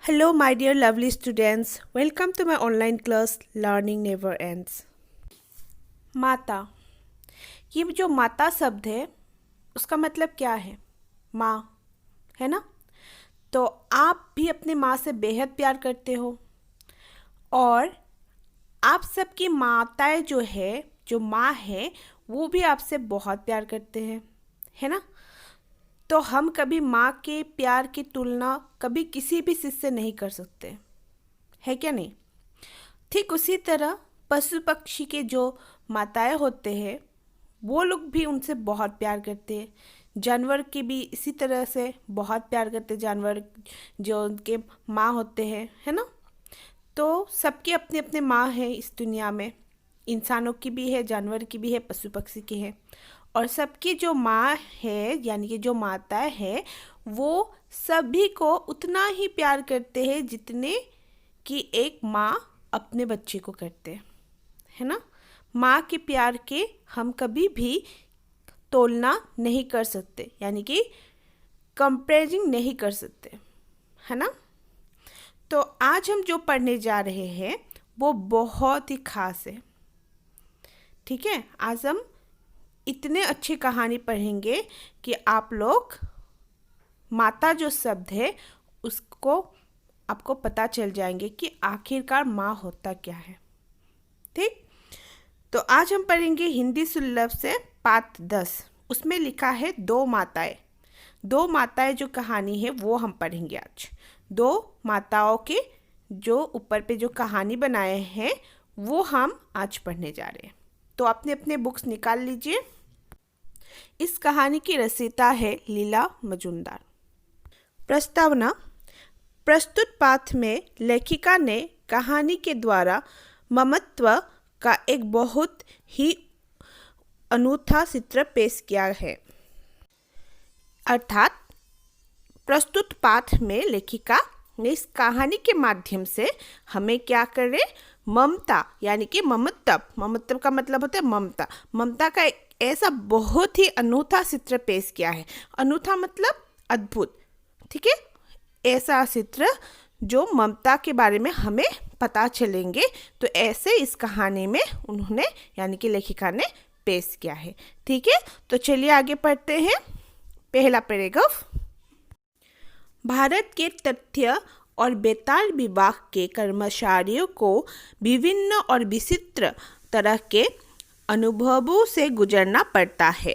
Hello, my dear lovely students. Welcome to my online class Learning Never Ends. माता, ये जो माता शब्द है उसका मतलब क्या है? माँ, है ना? तो आप भी अपने माँ से बेहद प्यार करते हो और आप सबकी माताएं जो माँ है वो भी आपसे बहुत प्यार करते हैं, है ना? तो हम कभी माँ के प्यार की तुलना कभी किसी भी चीज़ से नहीं कर सकते, है क्या नहीं? ठीक उसी तरह पशु पक्षी के जो माताएं होते हैं वो लोग भी उनसे बहुत प्यार करते हैं। जानवर की भी इसी तरह से बहुत प्यार करते हैं जानवर जो उनके माँ होते हैं, है ना? तो सबकी अपने अपने माँ है इस दुनिया में। इंसानों की भी है, जानवर की भी है, पशु पक्षी की है। और सबकी जो माँ है यानी कि जो माताएं है वो सभी को उतना ही प्यार करते हैं जितने कि एक माँ अपने बच्चे को करते हैं, है ना? माँ के प्यार के हम कभी भी तुलना नहीं कर सकते, यानी कि कंपेयरिंग नहीं कर सकते, है ना? तो आज हम जो पढ़ने जा रहे हैं वो बहुत ही खास है, ठीक है? आज हम इतने अच्छी कहानी पढ़ेंगे कि आप लोग माता जो शब्द है उसको आपको पता चल जाएंगे कि आखिरकार माँ होता क्या है, ठीक? तो आज हम पढ़ेंगे हिंदी सुलभ से पाठ 10। उसमें लिखा है दो माताएं जो कहानी है वो हम पढ़ेंगे आज। दो माताओं के जो ऊपर पे जो कहानी बनाए हैं वो हम आज पढ़ने जा रहे हैं। तो अपने अपने बुक्स निकाल लीजिए। इस कहानी की रचयिता है लीला मजूमदार। प्रस्तावना। प्रस्तुत पाठ में लेखिका ने कहानी के द्वारा ममत्व का एक बहुत ही अनूठा चित्र पेश किया है। अर्थात प्रस्तुत पाठ में लेखिका ने इस कहानी के माध्यम से हमें क्या करे, ममता यानी कि ममत्व का मतलब होता है ममता का एक ऐसा बहुत ही अनूठा चित्र पेश किया है। अनूठा मतलब अद्भुत, ठीक है? ऐसा चित्र जो ममता के बारे में हमें पता चलेंगे, तो ऐसे इस कहानी में उन्होंने यानी कि लेखिका ने पेश किया है, ठीक है? तो चलिए आगे पढ़ते हैं। पहला पैराग्राफ। भारत के तथ्य और बेताल विभाग के कर्मचारियों को विभिन्न और विचित्र तरह के अनुभवों से गुजरना पड़ता है।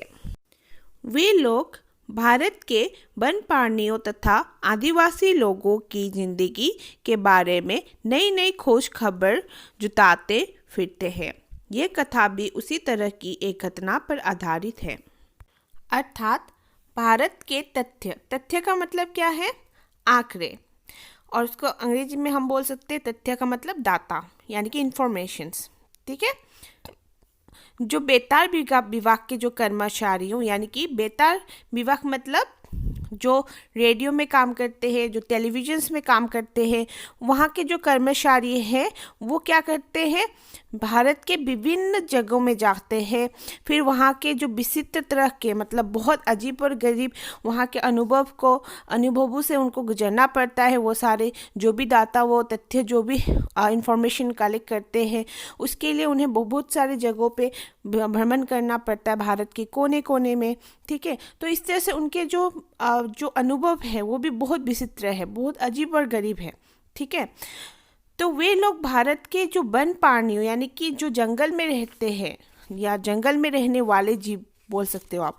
वे लोग भारत के वन प्राणियों तथा आदिवासी लोगों की जिंदगी के बारे में नई नई खोज खबर जुटाते फिरते हैं। ये कथा भी उसी तरह की एक घटना पर आधारित है। अर्थात भारत के तथ्य का मतलब क्या है? आंकड़े, और उसको अंग्रेजी में हम बोल सकते हैं तथ्य का मतलब डाटा यानी कि इंफॉर्मेशंस, ठीक है? जो बेताल विभाग के जो कर्मचारियों यानी कि बेताल विभाग मतलब जो रेडियो में काम करते हैं, जो टेलीविजन्स में काम करते हैं, वहाँ के जो कर्मचारी हैं वो क्या करते हैं, भारत के विभिन्न जगहों में जाते हैं। फिर वहाँ के जो विचित्र तरह के मतलब बहुत अजीब और गरीब वहाँ के अनुभवों से उनको गुजरना पड़ता है। वो सारे जो भी डाटा वो तथ्य जो भी इंफॉर्मेशन कलेक्ट करते हैं उसके लिए उन्हें बहुत सारे जगहों पे भ्रमण करना पड़ता है भारत के कोने कोने में, ठीक है? तो इस तरह से उनके जो अनुभव है वो भी बहुत विचित्र है, बहुत अजीब और गरीब है, ठीक है? तो वे लोग भारत के जो वन प्राणियों यानी कि जो जंगल में रहते हैं या जंगल में रहने वाले जीव बोल सकते हो आप,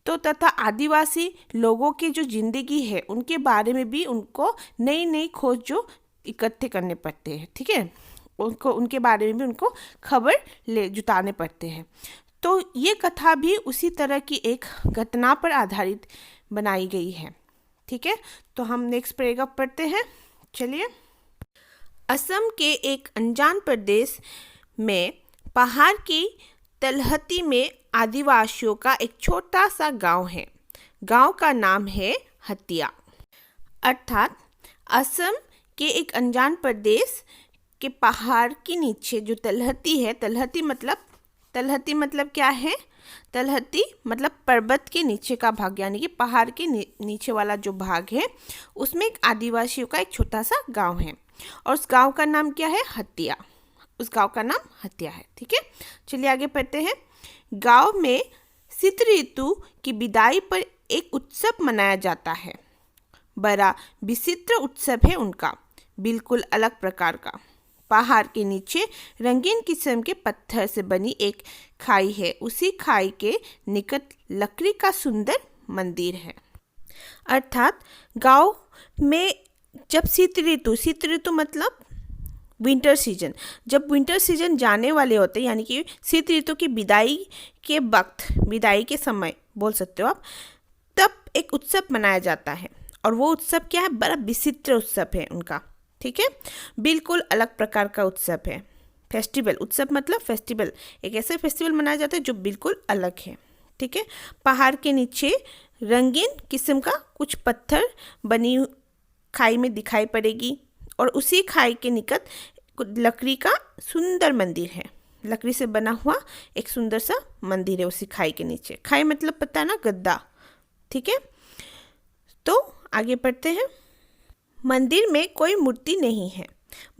तो तथा आदिवासी लोगों की जो जिंदगी है उनके बारे में भी उनको नई नई खोज जो इकट्ठे करने पड़ते हैं, ठीक है? उनके बारे में भी उनको खबर जुटाने पड़ते हैं। तो ये कथा भी उसी तरह की एक घटना पर आधारित बनाई गई है, ठीक है? तो हम नेक्स्ट पैराग्राफ पढ़ते हैं। चलिए। असम के एक अनजान प्रदेश में पहाड़ की तलहटी में आदिवासियों का एक छोटा सा गांव है। गांव का नाम है हतिया। अर्थात असम के एक अनजान प्रदेश के पहाड़ के नीचे जो तलहटी है, तलहटी मतलब क्या है? तलहटी मतलब पर्वत के नीचे का भाग, यानी कि पहाड़ के नीचे वाला जो भाग है, उसमें एक आदिवासियों का एक छोटा सा गांव है और उस गांव का नाम क्या है? हत्या। उस गांव का नाम हत्या है। ठीक है, चलिए आगे पढ़ते हैं। गांव में शीत ऋतु की विदाई पर एक उत्सव मनाया जाता है। बड़ा विचित्र उत्सव है उनका, बिल्कुल अलग प्रकार का। पहाड़ के नीचे रंगीन किस्म के पत्थर से बनी एक खाई है। उसी खाई के निकट लकड़ी का सुंदर मंदिर है। अर्थात गांव में जब शीत ऋतु मतलब विंटर सीजन, जब विंटर सीजन जाने वाले होते हैं, यानी कि शीत ऋतु की विदाई के वक्त, विदाई के समय बोल सकते हो आप, तब एक उत्सव मनाया जाता है। और वो उत्सव क्या है? बड़ा विचित्र उत्सव है उनका। ठीक है, बिल्कुल अलग प्रकार का उत्सव है। फेस्टिवल, उत्सव मतलब फेस्टिवल, एक ऐसे फेस्टिवल मनाया जाता है जो बिल्कुल अलग है। ठीक है, पहाड़ के नीचे रंगीन किस्म का कुछ पत्थर बनी खाई में दिखाई पड़ेगी और उसी खाई के निकट लकड़ी का सुंदर मंदिर है। लकड़ी से बना हुआ एक सुंदर सा मंदिर है उसी खाई के नीचे। खाई मतलब पता है ना, गद्दा। ठीक है, तो आगे पढ़ते हैं। मंदिर में कोई मूर्ति नहीं है,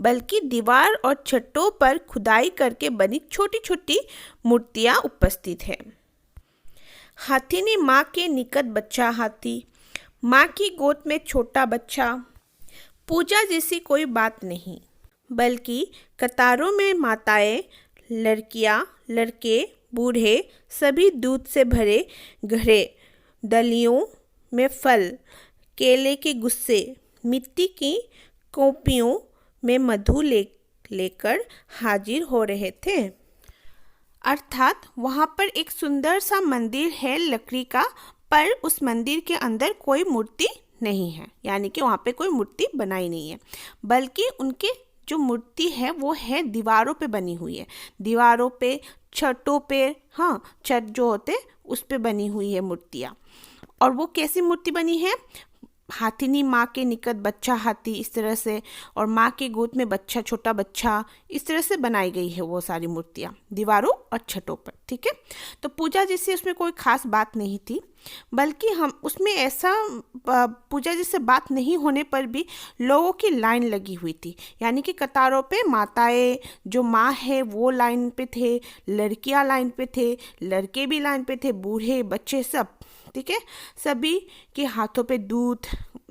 बल्कि दीवार और छतों पर खुदाई करके बनी छोटी छोटी मूर्तियां उपस्थित है। हाथी ने माँ के निकट बच्चा हाथी, माँ की गोद में छोटा बच्चा। पूजा जैसी कोई बात नहीं, बल्कि कतारों में माताएं, लड़कियां, लड़के, बूढ़े, सभी दूध से भरे घड़े, डलियों में फल, केले के गुस्से, मिट्टी की कोपियों में मधु लेकर हाजिर हो रहे थे। अर्थात वहाँ पर एक सुंदर सा मंदिर है लकड़ी का, पर उस मंदिर के अंदर कोई मूर्ति नहीं है, यानी कि वहाँ पे कोई मूर्ति बनाई नहीं है, बल्कि उनके जो मूर्ति है वो है दीवारों पे बनी हुई है। दीवारों पे, छतों पे, हाँ, छत जो होते उस पे बनी हुई है मूर्तियाँ। और वो कैसी मूर्ति बनी है? हाथिनी माँ के निकट बच्चा हाथी, इस तरह से, और माँ के गोद में बच्चा, छोटा बच्चा, इस तरह से बनाई गई है वो सारी मूर्तियाँ दीवारों और छतों पर। ठीक है, तो पूजा जैसी उसमें कोई खास बात नहीं थी, बल्कि हम उसमें ऐसा पूजा जैसे बात नहीं होने पर भी लोगों की लाइन लगी हुई थी, यानी कि कतारों पे माताएं, जो माँ है वो लाइन पे थे, लड़कियाँ लाइन पे थे, लड़के भी लाइन पे थे, बूढ़े बच्चे सब। ठीक है, सभी के हाथों पे दूध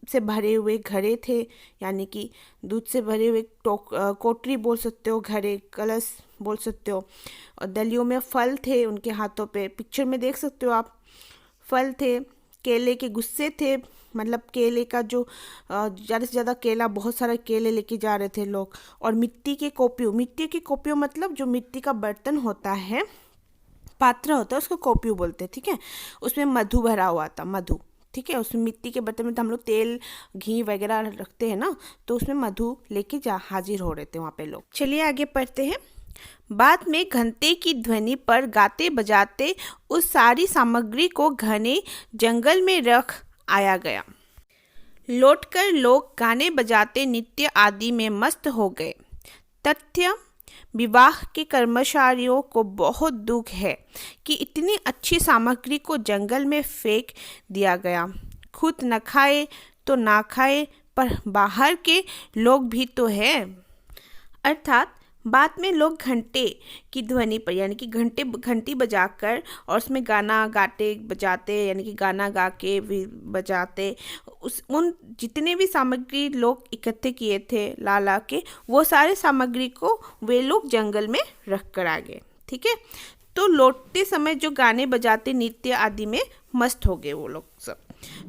से भरे हुए घड़े थे, यानी कि दूध से भरे हुए कोटरी बोल सकते हो, घड़े, कलश बोल सकते हो। और दलियों में फल थे उनके हाथों पे, पिक्चर में देख सकते हो आप, फल थे, केले के गुस्से थे, मतलब केले का जो ज़्यादा से ज़्यादा केला, बहुत सारा केले लेके जा रहे थे लोग। और मिट्टी के कोपियों मतलब जो मिट्टी का बर्तन होता है, पात्र होता है, उसको कोपियों बोलते हैं। ठीक है, उसमें मधु भरा हुआ था, मधु। ठीक है, उसमें मिट्टी के बर्तन में तो हम लोग तेल घी वगैरह रखते हैं ना, तो उसमें मधु लेके हाजिर हो रहे थे वहाँ पे लोग। चलिए आगे पढ़ते हैं। बाद में घंटे की ध्वनि पर गाते बजाते उस सारी सामग्री को घने जंगल में रख आया गया। लौटकर लोग गाने बजाते नृत्य आदि में मस्त हो गए। तथ्य, विवाह के कर्मचारियों को बहुत दुख है कि इतनी अच्छी सामग्री को जंगल में फेंक दिया गया। खुद न खाए तो ना खाए, पर बाहर के लोग भी तो है। अर्थात बाद में लोग घंटे की ध्वनि पर, यानी कि घंटी बजाकर और उसमें गाना गाते बजाते, यानी कि गाना गा के भी बजाते, उन जितने भी सामग्री लोग इकट्ठे किए थे ला के, वो सारे सामग्री को वे लोग जंगल में रख कर आ गए। ठीक है, तो लौटते समय जो गाने बजाते नृत्य आदि में मस्त हो गए वो लोग सब।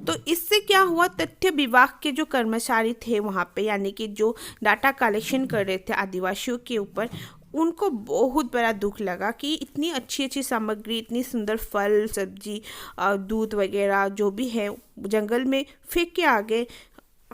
तो इससे क्या हुआ? तथ्य विभाग के जो कर्मचारी थे वहाँ पे, यानी कि जो डाटा कलेक्शन कर रहे थे आदिवासियों के ऊपर, उनको बहुत बड़ा दुख लगा कि इतनी अच्छी अच्छी सामग्री, इतनी सुंदर फल सब्जी दूध वगैरह जो भी है जंगल में फेंक के आ गए।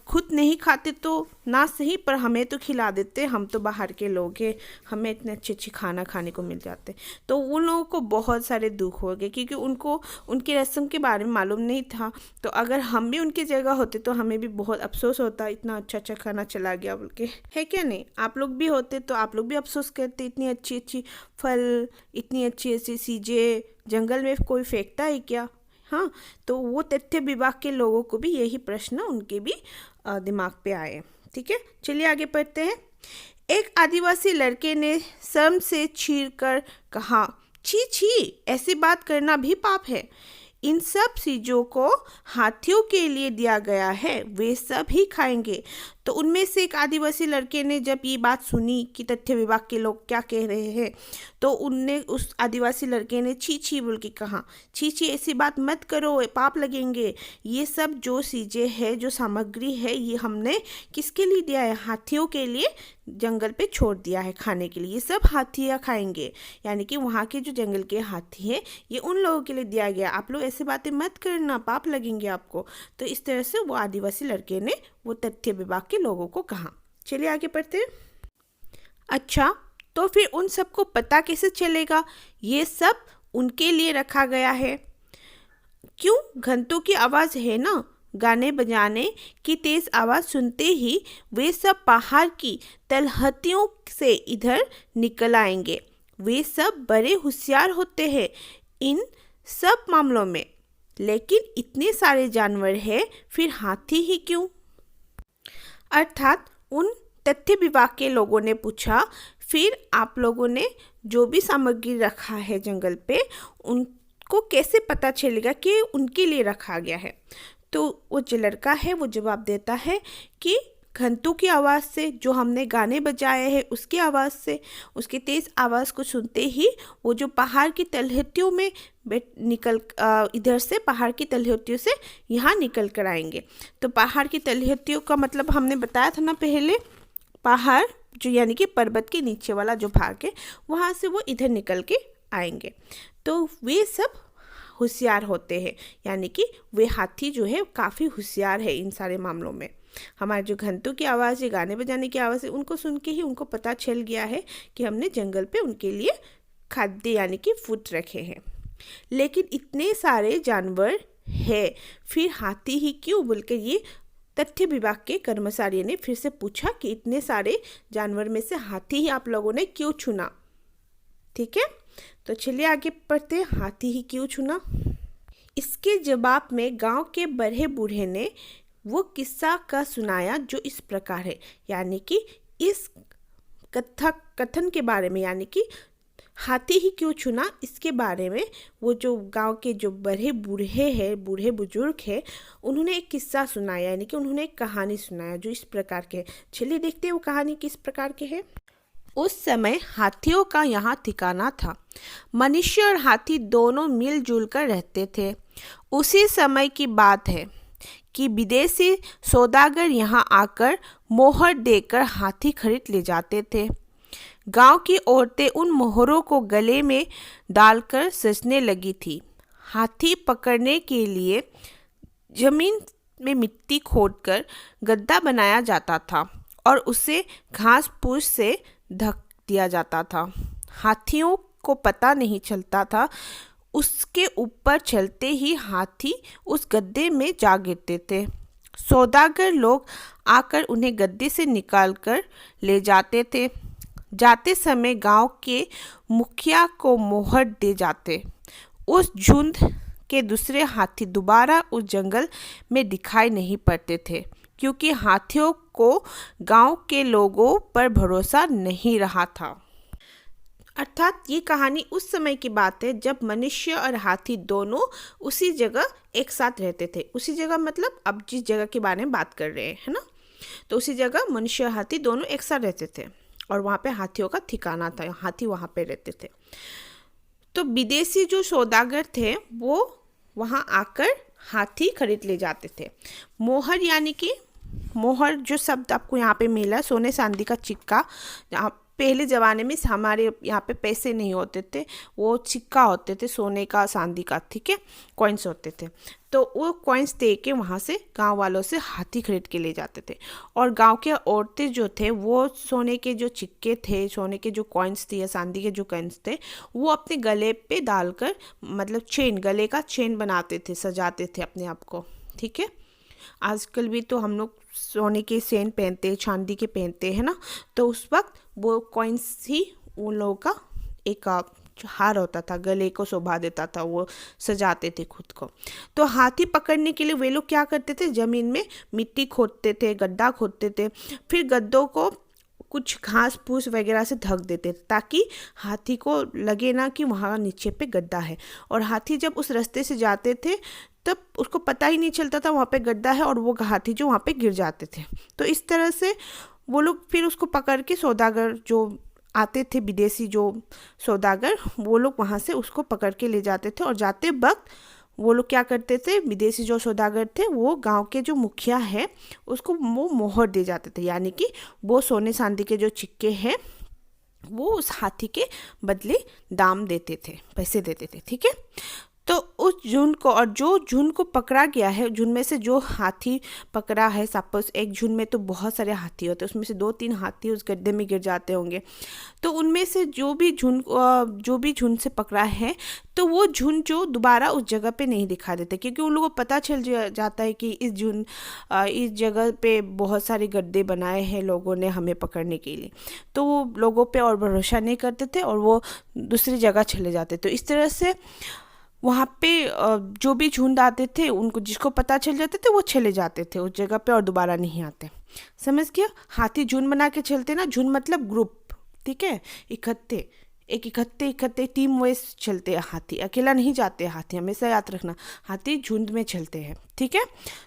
खुद नहीं खाते तो ना सही, पर हमें तो खिला देते, हम तो बाहर के लोग हैं, हमें इतने अच्छे अच्छे खाना खाने को मिल जाते। तो उन लोगों को बहुत सारे दुख हो गए, क्योंकि उनको उनकी रस्म के बारे में मालूम नहीं था। तो अगर हम भी उनकी जगह होते तो हमें भी बहुत अफसोस होता, इतना अच्छा अच्छा खाना चला गया बोल के, है क्या नहीं? आप लोग भी होते तो आप लोग भी अफसोस करते, इतनी अच्छी अच्छी फल, इतनी अच्छी अच्छी चीज़ें जंगल में कोई फेंकता है क्या? हाँ, तो वो तथ्य विभाग के लोगों को भी यही प्रश्न उनके भी दिमाग पे आए। ठीक है, चलिए आगे पढ़ते हैं। एक आदिवासी लड़के ने शर्म से चीरकर कहा, छी छी, ऐसी बात करना भी पाप है। इन सब चीज़ों को हाथियों के लिए दिया गया है, वे सब ही खाएंगे। तो उनमें से एक आदिवासी लड़के ने जब ये बात सुनी कि तथ्य विभाग के लोग क्या कह रहे हैं, तो उनने उस आदिवासी लड़के ने छी छी बोल के कहा, छी छी, ऐसी बात मत करो, पाप लगेंगे। ये सब जो चीज़ें हैं, जो सामग्री है, ये हमने किसके लिए दिया है? हाथियों के लिए जंगल पे छोड़ दिया है खाने के लिए। ये सब हाथियाँ खाएंगे, यानी कि वहाँ के जो जंगल के हाथी हैं, ये उन लोगों के लिए दिया गया। आप लोग ऐसी बातें मत करना, पाप लगेंगे आपको। तो इस तरह से वो आदिवासी लड़के ने वो तथ्य विभाग के लोगों को कहा। चलिए आगे पढ़ते हैं। अच्छा, तो फिर उन सबको पता कैसे चलेगा ये सब उनके लिए रखा गया है? क्यों? घंटों की आवाज़ है ना, गाने बजाने की तेज आवाज़ सुनते ही वे सब पहाड़ की तलहटियों से इधर निकल आएंगे। वे सब बड़े होशियार होते हैं इन सब मामलों में। लेकिन इतने सारे जानवर हैं, फिर हाथी ही क्यों? अर्थात उन तथ्य विभाग के लोगों ने पूछा, फिर आप लोगों ने जो भी सामग्री रखा है जंगल पे, उनको कैसे पता चलेगा कि उनके लिए रखा गया है? तो वो जो लड़का है वो जवाब देता है कि घंटों की आवाज़ से, जो हमने गाने बजाए हैं उसकी आवाज़ से, उसकी तेज़ आवाज़ को सुनते ही वो जो पहाड़ की तलहटियों में निकल इधर से पहाड़ की तलहटियों से यहाँ निकल कर आएंगे। तो पहाड़ की तलहटियों का मतलब हमने बताया था ना पहले, पहाड़ जो यानी कि पर्वत के नीचे वाला जो भाग है, वहाँ से वो इधर निकल के आएंगे। तो वे सब होशियार होते हैं, यानी कि वे हाथी जो है काफ़ी होशियार है इन सारे मामलों में। हमारे जो घंटों की आवाज़ है, गाने बजाने की आवाज़ है, उनको सुन के ही उनको पता चल गया है कि हमने जंगल पे उनके लिए खाद्य यानी कि फूड रखे हैं। लेकिन इतने सारे जानवर हैं, फिर हाथी ही क्यों? बोल के ये तथ्य विभाग के कर्मचारी ने फिर से पूछा कि इतने सारे जानवर में से हाथी ही आप लोगों ने क्यों चुना? ठीक है, तो चलिए आगे पढ़ते हैं, हाथी ही क्यों चुना? इसके जवाब में गांव के बड़े बूढ़े ने वो किस्सा का सुनाया जो इस प्रकार है, यानी कि इस कथन के बारे में, यानी कि हाथी ही क्यों चुना, इसके बारे में वो जो गांव के जो बड़े बूढ़े हैं, बूढ़े बुजुर्ग हैं, उन्होंने एक किस्सा सुनाया, यानी कि उन्होंने एक कहानी सुनाया जो इस प्रकार के है। चलिए देखते हैं वो कहानी किस प्रकार के है। उस समय हाथियों का यहाँ ठिकाना था। मनुष्य और हाथी दोनों मिलजुल कर रहते थे। उसी समय की बात है कि विदेशी सौदागर यहाँ आकर मोहर देकर हाथी खरीद ले जाते थे। गांव की औरतें उन मोहरों को गले में डालकर सजने लगी थी। हाथी पकड़ने के लिए जमीन में मिट्टी खोदकर गड्ढा बनाया जाता था और उसे घास फूस से ढक दिया जाता था। हाथियों को पता नहीं चलता था, उसके ऊपर चलते ही हाथी उस गड्ढे में जा गिरते थे। सौदागर लोग आकर उन्हें गड्ढे से निकालकर ले जाते थे। जाते समय गांव के मुखिया को मोहर दे जाते। उस झुंड के दूसरे हाथी दोबारा उस जंगल में दिखाई नहीं पड़ते थे, क्योंकि हाथियों को गांव के लोगों पर भरोसा नहीं रहा था। अर्थात ये कहानी उस समय की बात है जब मनुष्य और हाथी दोनों उसी जगह एक साथ रहते थे। उसी जगह मतलब अब जिस जगह के बारे में बात कर रहे हैं, है ना, तो उसी जगह मनुष्य और हाथी दोनों एक साथ रहते थे और वहाँ पे हाथियों का ठिकाना था, हाथी वहाँ पे रहते थे। तो विदेशी जो सौदागर थे वो वहाँ आकर हाथी खरीद ले जाते थे। मोहर यानी कि मोहर जो शब्द आपको यहाँ पे मिला, सोने चांदी का सिक्का। जहाँ पहले ज़माने में हमारे यहाँ पे पैसे नहीं होते थे, वो सिक्का होते थे सोने का चांदी का, ठीक है, कॉइन्स होते थे। तो वो कॉइन्स दे के वहाँ से गांव वालों से हाथी खरीद के ले जाते थे। और गांव के औरतें जो थे वो सोने के जो सिक्के थे, सोने के जो कॉइन्स थे या चांदी के जो कॉइन्स थे, वो अपने गले पे डालकर मतलब चेन, गले का चेन बनाते थे, सजाते थे अपने आप को, ठीक है। आजकल भी तो हम लोग सोने के चेन पहनते हैं, चांदी के पहनते हैं ना, तो उस वक्त वो कॉइन्स ही उन लोगों का एक जो हार होता था, गले को शोभा देता था, वो सजाते थे खुद को। तो हाथी पकड़ने के लिए वे लोग क्या करते थे, ज़मीन में मिट्टी खोदते थे, गड्ढा खोदते थे, फिर गड्ढों को कुछ घास फूस वगैरह से ढक देते ताकि हाथी को लगे ना कि वहाँ नीचे पे गड्ढा है। और हाथी जब उस रास्ते से जाते थे तब उसको पता ही नहीं चलता था वहाँ पे गड्ढा है, और वो हाथी जो वहाँ पे गिर जाते थे। तो इस तरह से वो लोग फिर उसको पकड़ के सौदागर जो आते थे, विदेशी जो सौदागर, वो लोग वहाँ से उसको पकड़ के ले जाते थे। और जाते वक्त वो लोग क्या करते थे, विदेशी जो सौदागर थे वो गांव के जो मुखिया है उसको वो मोहर दे जाते थे, यानी कि वो सोने चांदी के जो सिक्के हैं वो उस हाथी के बदले दाम देते थे, पैसे देते थे। ठीक है, तो उस झुंड को, और जो झुंड को पकड़ा गया है, झुंड में से जो हाथी पकड़ा है, सपोज एक झुंड में तो बहुत सारे हाथी होते हैं, उसमें से 2-3 हाथी उस गड्ढे में गिर जाते होंगे। तो उनमें से जो भी झुंड से पकड़ा है, तो वो झुंड जो दोबारा उस जगह पे नहीं दिखा देते, क्योंकि उन लोगों को पता चल जाता है कि इस जगह पे बहुत सारे गड्ढे बनाए हैं लोगों ने हमें पकड़ने के लिए। तो वो लोगों पे और भरोसा नहीं करते थे और वो दूसरी जगह चले जाते। तो इस तरह से वहाँ पे जो भी झुंड आते थे, उनको जिसको पता चल जाते थे वो चले जाते थे उस जगह पे और दोबारा नहीं आते। समझ गया? हाथी झुंड बना के चलते ना, झुंड मतलब ग्रुप, ठीक है, इकट्ठे टीम वाइज चलते हैं हाथी, अकेला नहीं जाते हाथी, हमेशा याद रखना, हाथी झुंड में चलते हैं। ठीक है,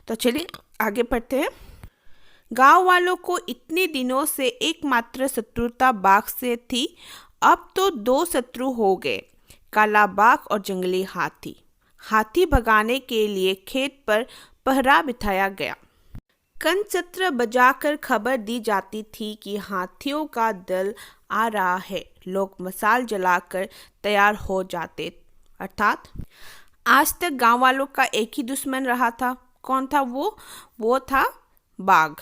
तो चलिए आगे बढ़ते हैं। गांव वालों को इतने दिनों से एकमात्र शत्रुता बाघ से थी, अब तो 2 शत्रु हो गए, काला बाघ और जंगली हाथी। हाथी भगाने के लिए खेत पर पहरा बिठाया गया। कंचत्र बजाकर खबर दी जाती थी कि हाथियों का दल आ रहा है। लोग मसाल जलाकर तैयार हो जाते। अर्थात आज तक गांव वालों का एक ही दुश्मन रहा था। कौन था वो था बाघ।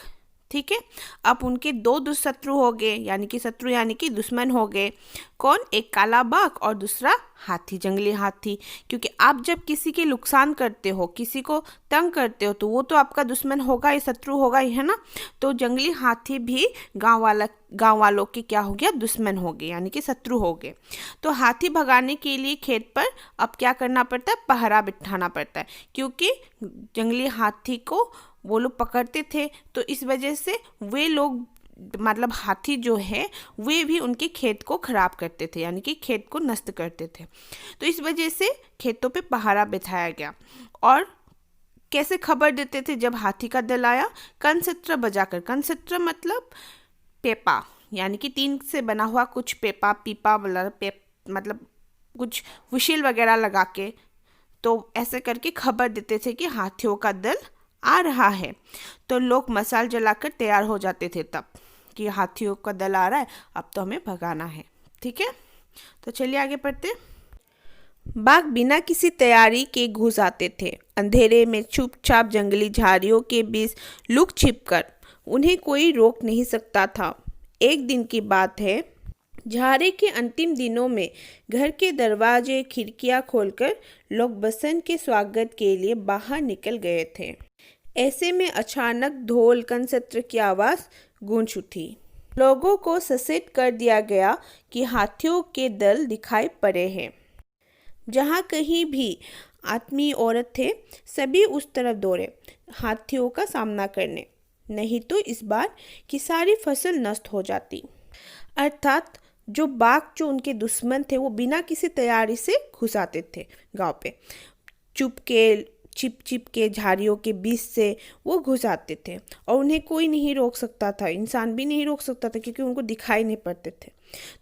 ठीक है, अब उनके 2 दुष्शत्रु हो गए, यानी कि शत्रु यानी कि दुश्मन हो गए। कौन? एक काला बाघ और दूसरा हाथी, जंगली हाथी। क्योंकि आप जब किसी के नुकसान करते हो, किसी को तंग करते हो, तो वो तो आपका दुश्मन होगा ही, शत्रु होगा ही, है ना। तो जंगली हाथी भी गांव वालों के क्या हो गया? दुश्मन हो गए, यानी कि शत्रु हो गए। तो हाथी भगाने के लिए खेत पर अब क्या करना पड़ता है? पहरा बिठाना पड़ता है, क्योंकि जंगली हाथी को वो लोग पकड़ते थे। तो इस वजह से वे लोग, मतलब हाथी जो है, वे भी उनके खेत को खराब करते थे, यानी कि खेत को नष्ट करते थे। तो इस वजह से खेतों पे पहरा बिठाया गया। और कैसे खबर देते थे जब हाथी का दल आया? कंसत्र बजाकर। कंसत्र मतलब पेपा, यानी कि 3 से बना हुआ कुछ पीपा मतलब कुछ विशिल वगैरह लगा के, तो ऐसे करके खबर देते थे कि हाथियों का दल आ रहा है। तो लोग मसाल जलाकर तैयार हो जाते थे तब कि हाथियों का दल आ रहा है, अब तो हमें भगाना है। ठीक है, तो चलिए आगे पढ़ते। बाघ बिना किसी तैयारी के घुस आते थे, अंधेरे में चुपचाप जंगली झाड़ियों के बीच लुक छिप कर। उन्हें कोई रोक नहीं सकता था। एक दिन की बात है, झाड़े के अंतिम दिनों में घर के दरवाजे खिड़कियां खोलकर लोग बसंत के स्वागत के लिए बाहर निकल गए थे। ऐसे में अचानक ढोल कंसत्र की आवाज़ गूंज उठी। लोगों को सचेत कर दिया गया कि हाथियों के दल दिखाई पड़े हैं। जहाँ कहीं भी आदमी औरत थे, सभी उस तरफ दौड़े हाथियों का सामना करने, नहीं तो इस बार की सारी फसल नष्ट हो जाती। अर्थात जो बाघ जो उनके दुश्मन थे, वो बिना किसी तैयारी से घुस आते थे गांव पे, छिप के झाड़ियों के बीच से वो घुस आते थे, और उन्हें कोई नहीं रोक सकता था, इंसान भी नहीं रोक सकता था, क्योंकि उनको दिखाई नहीं पड़ते थे।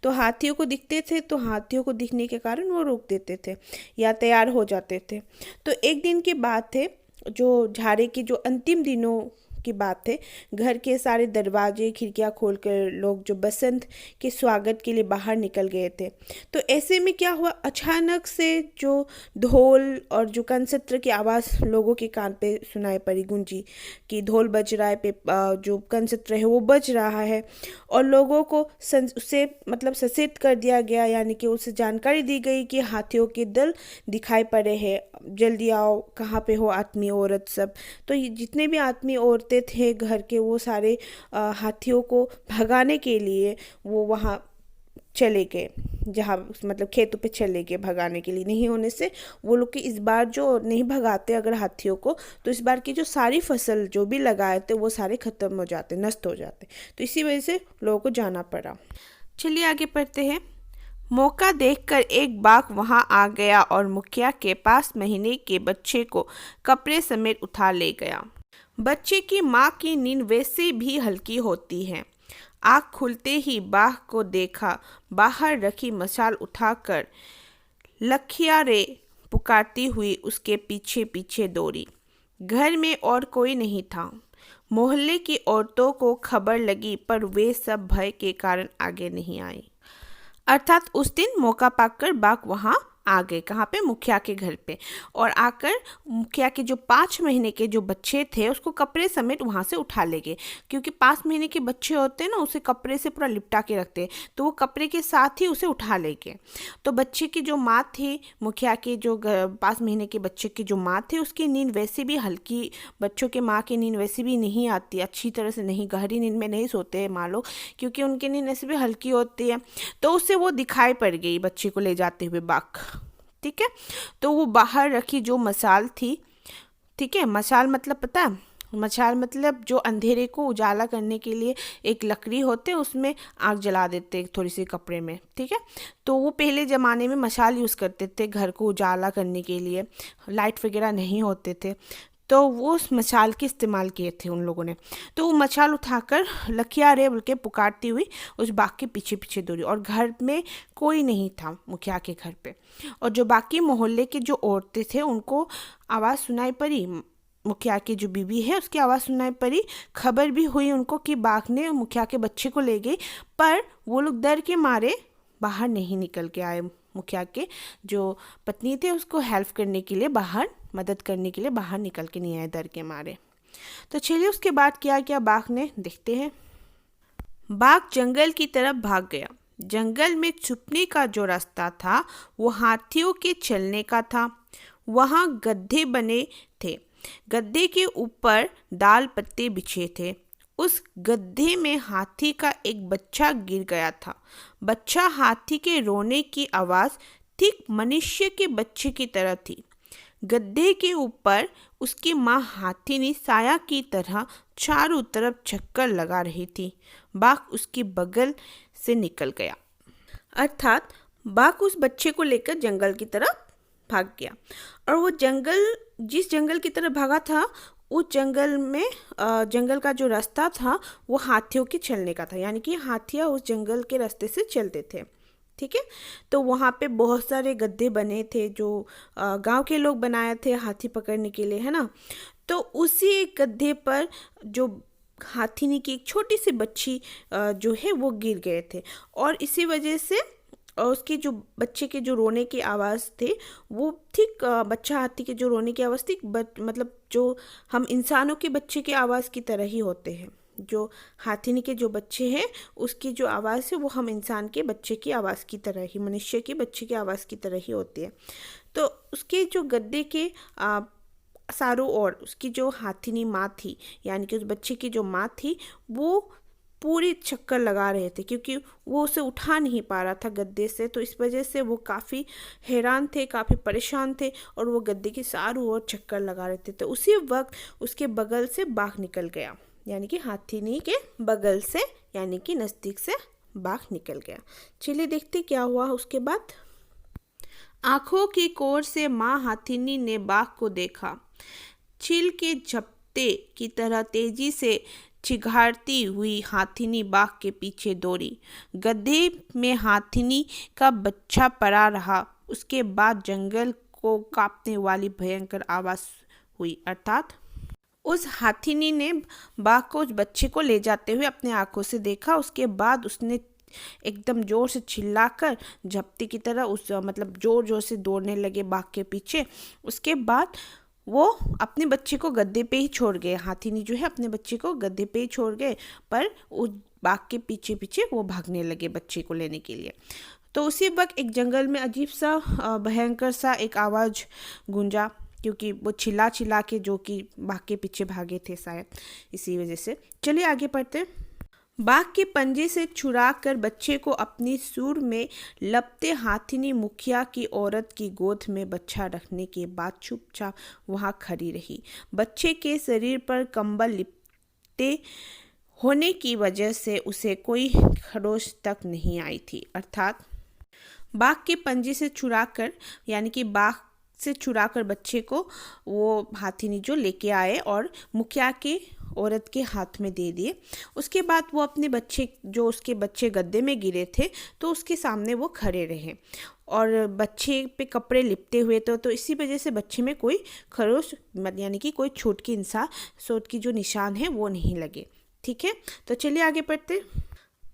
तो हाथियों को दिखते थे, तो हाथियों को दिखने के कारण वो रोक देते थे या तैयार हो जाते थे। तो एक दिन की बात है, जो झाड़े के जो अंतिम दिनों की बात है, घर के सारे दरवाजे खिड़कियां खोलकर लोग जो बसंत के स्वागत के लिए बाहर निकल गए थे। तो ऐसे में क्या हुआ, अचानक से जो ढोल और जो कंसत्र की आवाज़ लोगों के कान पे सुनाई पड़ी, गूंजी, कि ढोल बज रहा है, जो कंसत्र है वो बज रहा है, और लोगों को उससे मतलब सचेत कर दिया गया, यानी कि उसे जानकारी दी गई कि हाथियों के दल दिखाई पड़े हैं, जल्दी आओ, कहाँ पे हो आदमी औरत सब। तो जितने भी आदमी औरतें थे घर के, वो सारे हाथियों को भगाने के लिए वो वहाँ चले गए, जहाँ मतलब खेतों पे चले गए भगाने के लिए। नहीं होने से वो लोग की इस बार जो नहीं भगाते अगर हाथियों को, तो इस बार की जो सारी फसल जो भी लगाए थे वो सारे ख़त्म हो जाते, नष्ट हो जाते। तो इसी वजह से लोगों को जाना पड़ा। चलिए आगे पढ़ते हैं। मौका देखकर एक बाघ वहां आ गया और मुखिया के पास महीने के बच्चे को कपड़े समेत उठा ले गया। बच्चे की माँ की नींद वैसे भी हल्की होती है। आँख खुलते ही बाघ को देखा, बाहर रखी मशाल उठाकर लखिया रे पुकारती हुई उसके पीछे पीछे दौड़ी। घर में और कोई नहीं था। मोहल्ले की औरतों को खबर लगी, पर वे सब भय के कारण आगे नहीं आई। अर्थात उस दिन मौका पाकर बाघ वहां आ गए। कहाँ पे? मुखिया के घर पे। और आकर मुखिया के जो 5 महीने के जो बच्चे थे उसको कपड़े समेत वहाँ से उठा ले गए, क्योंकि 5 महीने के बच्चे होते हैं ना, उसे कपड़े से पूरा लिपटा के रखते हैं, तो वो कपड़े के साथ ही उसे उठा ले गए। तो बच्चे की जो माँ थी, मुखिया के जो 5 महीने के बच्चे की जो माँ थी, उसकी नींद वैसे भी हल्की, बच्चों के माँ की नींद वैसे भी नहीं आती, अच्छी तरह से नहीं, गहरी नींद में नहीं सोते हैं माँ लोग, क्योंकि उनकी नींद ऐसे भी हल्की होती है। तो उससे वो दिखाई पड़ गई बच्चे को ले जाते हुए बाघ। ठीक है, तो वो बाहर रखी जो मशाल थी, ठीक है, मशाल मतलब पता है? मशाल मतलब जो अंधेरे को उजाला करने के लिए एक लकड़ी होते, उसमें आग जला देते थोड़ी सी कपड़े में। ठीक है, तो वो पहले ज़माने में मशाल यूज़ करते थे घर को उजाला करने के लिए, लाइट वगैरह नहीं होते थे, तो वो उस मशाल के इस्तेमाल किए थे उन लोगों ने। तो वो मशाल उठाकर लखिया रे बोल के पुकारती हुई उस बाघ के पीछे पीछे दौड़ी, और घर में कोई नहीं था मुखिया के घर पे। और जो बाकी मोहल्ले के जो औरतें थे उनको आवाज़ सुनाई पड़ी, मुखिया की जो बीवी है उसकी आवाज़ सुनाई पड़ी। खबर भी हुई उनको कि बाघ ने मुखिया के बच्चे को ले गई, पर वो लोग डर के मारे बाहर नहीं निकल के आए। मुखिया के जो पत्नी थे उसको हेल्प करने के लिए बाहर, मदद करने के लिए बाहर निकल के नहीं आए डर के मारे। तो चलिए उसके बाद क्या किया बाघ ने, देखते हैं। बाघ जंगल की तरफ भाग गया। जंगल में छुपने का जो रास्ता था वो हाथियों के चलने का था। वहाँ गड्ढे बने थे, गड्ढे के ऊपर दाल पत्ते बिछे थे। उस गड्ढे में हाथी का एक बच्चा गिर गया था। बच्चा हाथी के रोने की आवाज़ ठीक मनुष्य के बच्चे की तरह थी। गड्ढे के ऊपर उसकी माँ हाथीनी साया की तरह चारों तरफ चक्कर लगा रही थी। बाघ उसके बगल से निकल गया। अर्थात बाघ उस बच्चे को लेकर जंगल की तरफ भाग गया, और वो जिस जंगल की तरफ भागा था उस जंगल में जंगल का जो रास्ता था वो हाथियों के चलने का था, यानी कि हाथियाँ उस जंगल के रास्ते से चलते थे। ठीक है, तो वहाँ पे बहुत सारे गड्ढे बने थे जो गांव के लोग बनाए थे हाथी पकड़ने के लिए, है ना। तो उसी एक गड्ढे पर जो हाथीनी की एक छोटी सी बच्ची जो है वो गिर गए थे, और इसी वजह से और उसके जो बच्चे के जो रोने की आवाज़ थे वो ठीक बच्चा हाथी के जो रोने की आवाज़ थी मतलब जो हम इंसानों के बच्चे की आवाज़ की तरह ही होते हैं। जो हाथीनी के जो बच्चे हैं उसकी जो आवाज़ है वो हम इंसान के बच्चे की आवाज़ की तरह ही, मनुष्य के बच्चे की आवाज़ की तरह ही होती है। तो उसके जो गड्ढे के चारों ओर उसकी जो हाथीनी माँ थी, यानी कि उस बच्चे की जो माँ थी, वो पूरी चक्कर लगा रहे थे, क्योंकि वो उसे उठा नहीं पा रहा था गद्दे से। तो इस वजह से वो काफ़ी हैरान थे, काफ़ी परेशान थे, और वो गद्दे के चारों ओर चक्कर लगा रहे थे। तो उसी वक्त उसके बगल से बाघ निकल गया, यानी कि हाथीनी के बगल से, यानी कि नज़दीक से बाघ निकल गया। चलिए देखते क्या हुआ उसके बाद। आँखों की कोर से माँ हाथीनी ने बाघ को देखा। चील के झपटे की तरह तेजी से चिघाड़ती हुई हाथीनी बाघ के पीछे दौड़ी। गड्ढे में हाथीनी का बच्चा पड़ा रहा। उसके बाद जंगल को कांपने वाली भयंकर आवाज़ हुई, अर्थात उस हाथीनी ने बाघ को उस बच्चे को ले जाते हुए अपने आंखों से देखा। उसके बाद उसने एकदम जोर से चिल्लाकर झपटे की तरह मतलब जोर जोर से दौड़ने लगे बाघ के पीछे। उसके बाद वो अपने बच्चे को गड्ढे पे ही छोड़ गए। हाथीनी जो है अपने बच्चे को गड्ढे पे ही छोड़ गए, पर उस बाघ के पीछे पीछे वो भागने लगे बच्चे को लेने के लिए। तो उसी वक्त एक जंगल में अजीब सा भयंकर सा एक आवाज़ गूंजा, क्योंकि वो चिल्ला के जो कि बाघ के पीछे भागे थे शायद, इसी वजह से। चलिए आगे पढ़ते। बाघ के पंजे से छुड़ाकर बच्चे को अपनी सूंड में लपटे हाथिनी मुखिया की औरत की गोद में बच्चा रखने के बाद चुपचाप वहां खड़ी रही। बच्चे के शरीर पर कंबल लिपटे होने की वजह से उसे कोई खरोच तक नहीं आई थी। अर्थात बाघ के पंजे से छुड़ाकर, यानी कि बाघ से छुड़ाकर बच्चे को वो हाथिनी जो लेके आए और मुखिया के औरत के हाथ में दे दिए। उसके बाद वो अपने बच्चे, जो उसके बच्चे गद्दे में गिरे थे, तो उसके सामने वो खड़े रहे और बच्चे पे कपड़े लिपटे हुए तो इसी वजह से बच्चे में कोई खरोच यानी कि कोई चोट की जो निशान है वो नहीं लगे। ठीक है, तो चलिए आगे पढ़ते।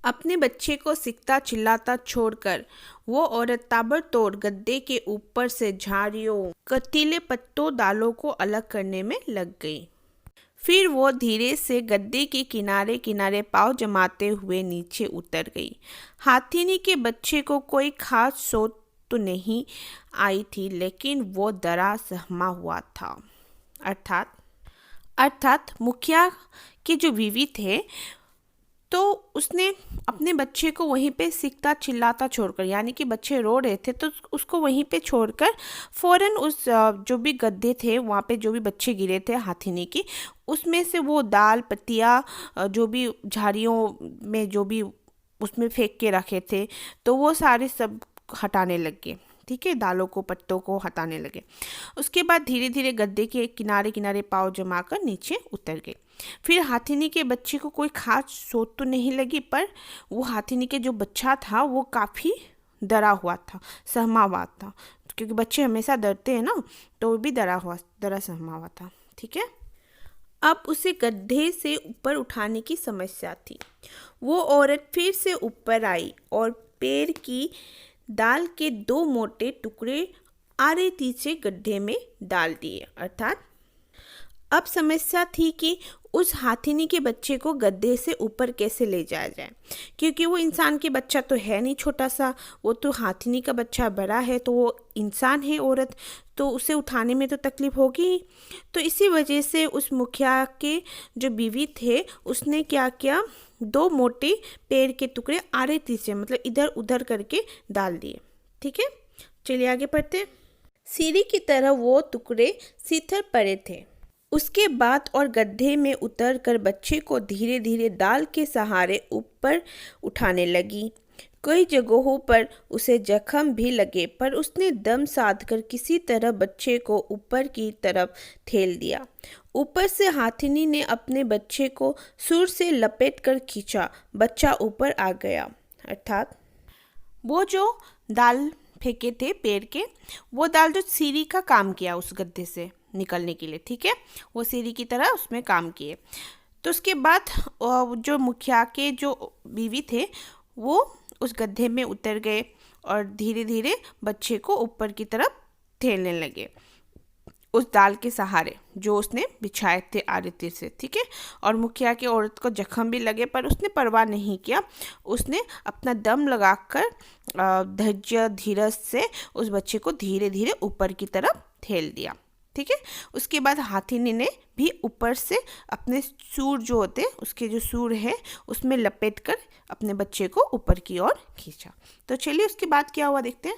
अपने बच्चे को सिकता चिल्लाता छोड़कर वो औरत ताबड़तोड़ गद्दे के ऊपर से झाड़ियों, कटीले पत्तों, दालों को अलग करने में लग गई। फिर वो धीरे से गद्दे के किनारे किनारे पाँव जमाते हुए नीचे उतर गई। हाथिनी के बच्चे को कोई खास सोच तो नहीं आई थी, लेकिन वो डरा सहमा हुआ था। अर्थात मुखिया के जो बीवी थे, तो उसने अपने बच्चे को वहीं पे सिकता चिल्लाता छोड़कर, यानी कि बच्चे रो रहे थे तो उसको वहीं पे छोड़कर फौरन उस जो भी गद्दे थे वहाँ पे जो भी बच्चे गिरे थे हाथिनी की, उसमें से वो दाल पत्तियाँ जो भी झाड़ियों में जो भी उसमें फेंक के रखे थे, तो वो सारे सब हटाने लग गए। ठीक है, दालों को पत्तों को हटाने लगे। उसके बाद धीरे धीरे गद्दे के किनारे किनारे पाँव जमाकर नीचे उतर गए। फिर हाथिनी के बच्चे को कोई खास सोच तो नहीं लगी, पर वो हाथिनी के जो बच्चा था वो काफ़ी डरा हुआ था, सहमा हुआ था, क्योंकि बच्चे हमेशा डरते हैं ना, तो वो भी डरा सहमा हुआ था। ठीक है, अब उसे गड्ढे से ऊपर उठाने की समस्या थी। वो औरत फिर से ऊपर आई और पेड़ की दाल के 2 मोटे टुकड़े आरे तीसरे गड्ढे में डाल दिए। अर्थात अब समस्या थी कि उस हाथिनी के बच्चे को गड्ढे से ऊपर कैसे ले जाया जाए, क्योंकि वो इंसान के बच्चा तो है नहीं छोटा सा, वो तो हाथिनी का बच्चा बड़ा है, तो वो इंसान है औरत, तो उसे उठाने में तो तकलीफ होगी। तो इसी वजह से उस मुखिया के जो बीवी थे उसने क्या किया, 2 मोटे पेड़ के टुकड़े आरे तीसरे मतलब इधर उधर करके डाल दिए। ठीक है, चलिए आगे पढ़ते। सीढ़ी की तरह वो टुकड़े सीधे पड़े थे। उसके बाद और गड्ढे में उतरकर बच्चे को धीरे धीरे डाल के सहारे ऊपर उठाने लगी। कई जगहों पर उसे जख्म भी लगे, पर उसने दम साधकर किसी तरह बच्चे को ऊपर की तरफ ठेल दिया। ऊपर से हाथिनी ने अपने बच्चे को सूंड से लपेटकर खींचा। बच्चा ऊपर आ गया। अर्थात वो जो दाल फेंके थे पेड़ के, वो दाल जो सीढ़ी का काम किया उस गड्ढे से निकलने के लिए। ठीक है, वो सीढ़ी की तरह उसमें काम किए। तो उसके बाद जो मुखिया के जो बीवी थे वो उस गड्ढे में उतर गए और धीरे धीरे बच्चे को ऊपर की तरफ ठेलने लगे उस दाल के सहारे जो उसने बिछाए थे आरती से। ठीक है, और मुखिया की औरत को जख्म भी लगे, पर उसने परवाह नहीं किया। उसने अपना दम लगाकर धैर्य धीरज से उस बच्चे को धीरे धीरे ऊपर की तरफ ठेल दिया। ठीक है, उसके बाद हाथिनी ने भी ऊपर से अपने सूर जो होते उसके जो सूर है उसमें लपेट कर अपने बच्चे को ऊपर की ओर खींचा। तो चलिए उसके बाद क्या हुआ देखते हैं।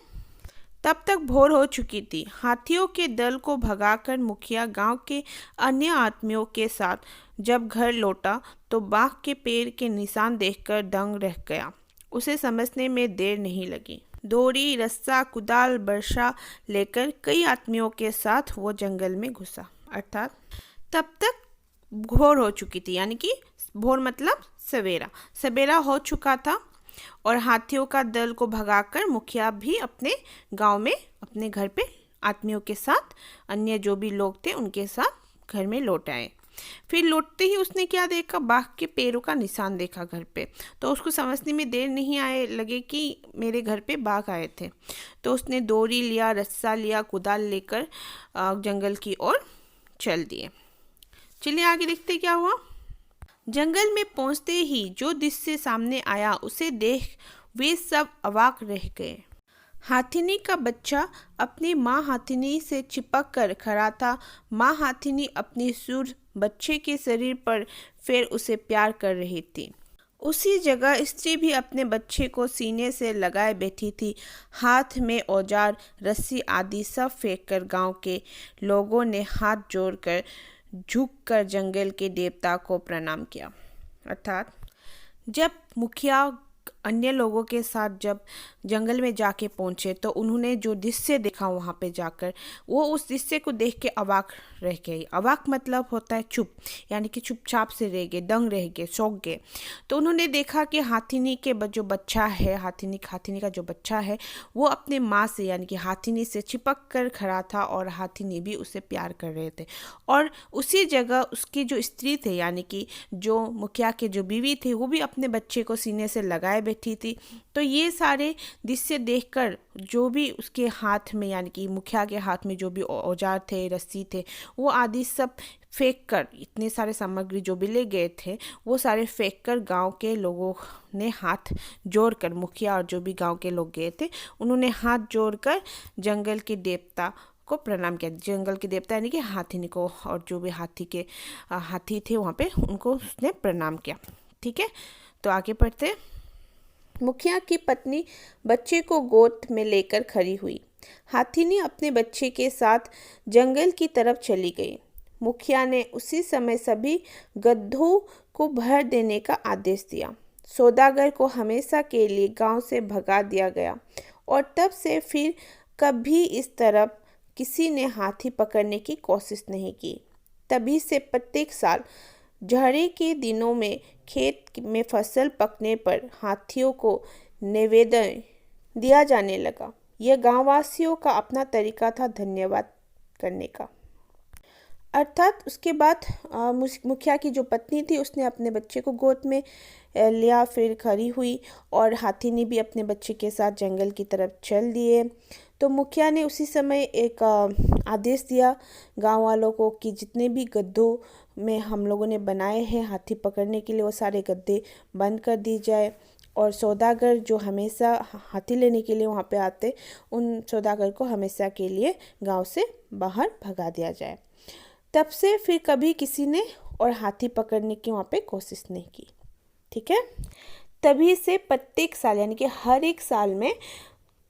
तब तक भोर हो चुकी थी। हाथियों के दल को भगाकर मुखिया गांव के अन्य आदमियों के साथ जब घर लौटा तो बाघ के पैर के निशान देखकर दंग रह गया। उसे समझने में देर नहीं लगी। डोरी, रस्सा, कुदाल, बर्छा लेकर कई आदमियों के साथ वो जंगल में घुसा। अर्थात तब तक भोर हो चुकी थी, यानी कि भोर मतलब सवेरा हो चुका था और हाथियों का दल को भगाकर मुखिया भी अपने गांव में अपने घर पे आदमियों के साथ अन्य जो भी लोग थे उनके साथ घर में लौट आए। फिर लौटते ही उसने क्या देखा, बाघ के पैरों का निशान देखा घर पे। तो उसको समझने में देर नहीं आए लगे कि मेरे घर पे बाघ आए थे। तो उसने डोरी लिया, रस्सा लिया, कुदाल लेकर जंगल की ओर चल दिए। चलिए आगे देखते क्या हुआ। जंगल में पहुंचते ही जो दृश्य सामने आया उसे देख वे सब अवाक रह गए। हाथिनी का बच्चा अपनी माँ हाथिनी से चिपक कर खड़ा था। माँ हाथिनी अपनी सूंड बच्चे के शरीर पर फेर उसे प्यार कर रही थी। उसी जगह स्त्री भी अपने बच्चे को सीने से लगाए बैठी थी। हाथ में औजार, रस्सी आदि सब फेंक कर गांव के लोगों ने हाथ जोड़कर झुककर जंगल के देवता को प्रणाम किया। अर्थात जब मुखिया अन्य लोगों के साथ जब जंगल में जाके पहुंचे तो उन्होंने जो दृश्य देखा वहाँ पे जाकर, वो उस दृश्य को देख के अवाक रह गए। अवाक मतलब होता है चुप, यानी कि चुपचाप से रह गए, दंग रह गए, चौंक गए। तो उन्होंने देखा कि हाथीनी के जो बच्चा है, हाथीनी का जो बच्चा है वो अपने माँ से यानी कि हाथीनी से चिपक कर खड़ा था और हाथीनी भी उसे प्यार कर रहे थे। और उसी जगह उसकी जो स्त्री थे यानी कि जो मुखिया के जो बीवी थी वो भी अपने बच्चे को सीने से लगाए बैठी थी। तो ये सारे दृश्य देखकर जो भी उसके हाथ में यानी कि मुखिया के हाथ में जो भी औजार थे, रस्सी थे, वो आदि सब फेंक कर, इतने सारे सामग्री जो भी ले गए थे वो सारे फेंक कर गाँव के लोगों ने हाथ जोड़कर, मुखिया और जो भी गाँव के लोग गए थे उन्होंने हाथ जोड़कर जंगल के देवता को प्रणाम किया। जंगल के देवता यानी कि हाथीनी को, और जो भी हाथी थे वहाँ पे उनको उसने प्रणाम किया। ठीक है, तो आगे पढ़ते। मुखिया की पत्नी बच्चे को गोद में लेकर खड़ी हुई। हाथीनी अपने बच्चे के साथ जंगल की तरफ चली गई। मुखिया ने उसी समय सभी गड्ढों को भर देने का आदेश दिया। सौदागर को हमेशा के लिए गांव से भगा दिया गया और तब से फिर कभी इस तरफ किसी ने हाथी पकड़ने की कोशिश नहीं की। तभी से प्रत्येक साल जाड़े के दिनों में खेत में फसल पकने पर हाथियों को निवेदन दिया जाने लगा। यह गांववासियों का अपना तरीका था धन्यवाद करने का। अर्थात उसके बाद मुखिया की जो पत्नी थी उसने अपने बच्चे को गोद में लिया, फिर खड़ी हुई और हाथीनी भी अपने बच्चे के साथ जंगल की तरफ चल दिए। तो मुखिया ने उसी समय एक आदेश दिया गांव वालों को कि जितने भी गड्ढों में हम लोगों ने बनाए हैं हाथी पकड़ने के लिए वो सारे गड्ढे बंद कर दी जाए, और सौदागर जो हमेशा हाथी लेने के लिए वहाँ पे आते उन सौदागर को हमेशा के लिए गांव से बाहर भगा दिया जाए। तब से फिर कभी किसी ने और हाथी पकड़ने की वहाँ पे कोशिश नहीं की। ठीक है, तभी से प्रत्येक साल यानी कि हर एक साल में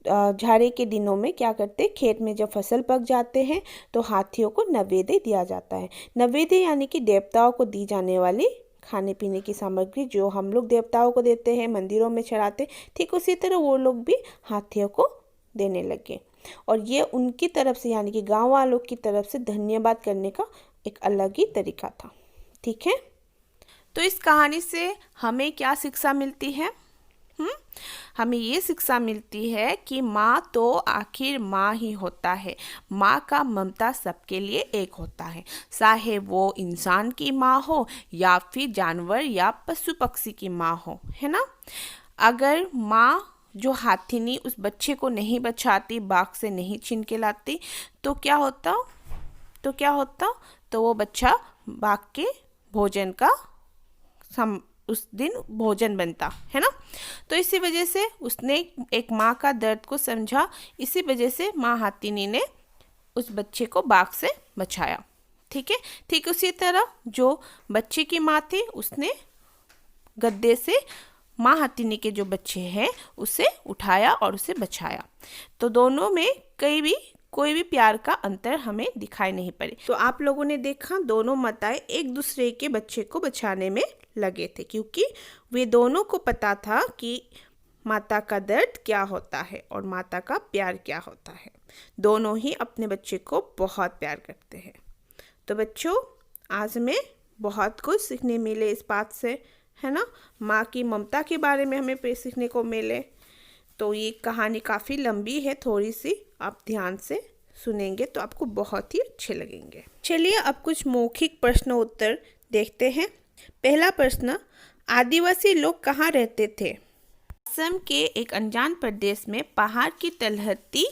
जाड़े के दिनों में क्या करते, खेत में जब फसल पक जाते हैं तो हाथियों को नैवेद्य दिया जाता है। नैवेद्य यानी कि देवताओं को दी जाने वाली खाने पीने की सामग्री जो हम लोग देवताओं को देते हैं, मंदिरों में चढ़ाते, ठीक उसी तरह वो लोग भी हाथियों को देने लगे। और ये उनकी तरफ से यानी कि गांव वालों की तरफ से धन्यवाद करने का एक अलग ही तरीका था। ठीक है, तो इस कहानी से हमें क्या शिक्षा मिलती है? हमें ये शिक्षा मिलती है कि माँ तो आखिर माँ ही होता है। माँ का ममता सबके लिए एक होता है, चाहे वो इंसान की माँ हो या फिर जानवर या पशु पक्षी की माँ हो, है ना। अगर माँ जो हाथीनी उस बच्चे को नहीं बचाती, बाघ से नहीं छीन के लाती, तो क्या होता? तो वो बच्चा बाघ के भोजन का उस दिन भोजन बनता, है ना। तो इसी वजह से उसने एक माँ का दर्द को समझा, इसी वजह से माँ हाथीनी ने उस बच्चे को बाघ से बचाया। ठीक है, ठीक उसी तरह जो बच्चे की माँ थी उसने गड्ढे से माँ हाथीनी के जो बच्चे हैं उसे उठाया और उसे बचाया। तो दोनों में कोई भी प्यार का अंतर हमें दिखाई नहीं पड़े। तो आप लोगों ने देखा दोनों माताएं एक दूसरे के बच्चे को बचाने में लगे थे, क्योंकि वे दोनों को पता था कि माता का दर्द क्या होता है और माता का प्यार क्या होता है। दोनों ही अपने बच्चे को बहुत प्यार करते हैं। तो बच्चों, आज हमें बहुत कुछ सीखने मिले इस बात से, है ना। माँ की ममता के बारे में हमें सीखने को मिले। तो ये कहानी काफ़ी लंबी है, थोड़ी सी आप ध्यान से सुनेंगे तो आपको बहुत ही अच्छे लगेंगे। चलिए अब कुछ मौखिक प्रश्न उत्तर देखते हैं। पहला प्रश्न, आदिवासी लोग कहाँ रहते थे? असम के एक अनजान प्रदेश में पहाड़ की तलहटी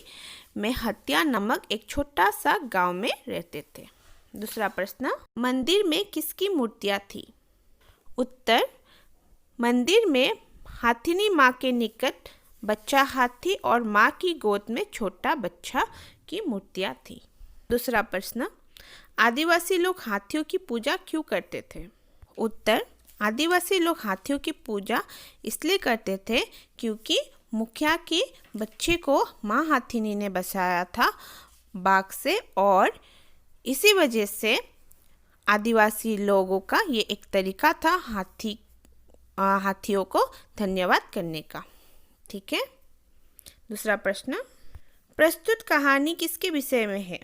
में हत्या नामक एक छोटा सा गांव में रहते थे। दूसरा प्रश्न, मंदिर में किसकी मूर्तियाँ थी? उत्तर, मंदिर में हाथीनी माँ के निकट बच्चा हाथी और माँ की गोद में छोटा बच्चा की मूर्तियाँ थी। दूसरा प्रश्न, आदिवासी लोग हाथियों की पूजा क्यों करते थे? उत्तर, आदिवासी लोग हाथियों की पूजा इसलिए करते थे क्योंकि मुखिया के बच्चे को माँ हाथिनी ने बचाया था बाघ से, और इसी वजह से आदिवासी लोगों का ये एक तरीका था हाथियों को धन्यवाद करने का। ठीक है। दूसरा प्रश्न, प्रस्तुत कहानी किसके विषय में है?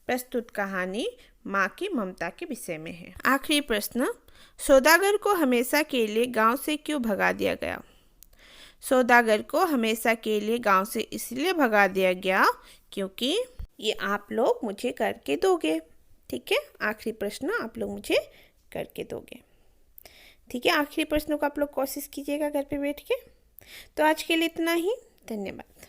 प्रस्तुत कहानी माँ की ममता के विषय में है। आखिरी प्रश्न, सौदागर को हमेशा के लिए गांव से क्यों भगा दिया गया? सौदागर को हमेशा के लिए गांव से इसलिए भगा दिया गया क्योंकि ये आप लोग मुझे करके दोगे। ठीक है, आखिरी प्रश्न आप लोग मुझे करके दोगे। ठीक है, आखिरी प्रश्नों को आप लोग कोशिश कीजिएगा घर पे बैठ के। तो आज के लिए इतना ही, धन्यवाद।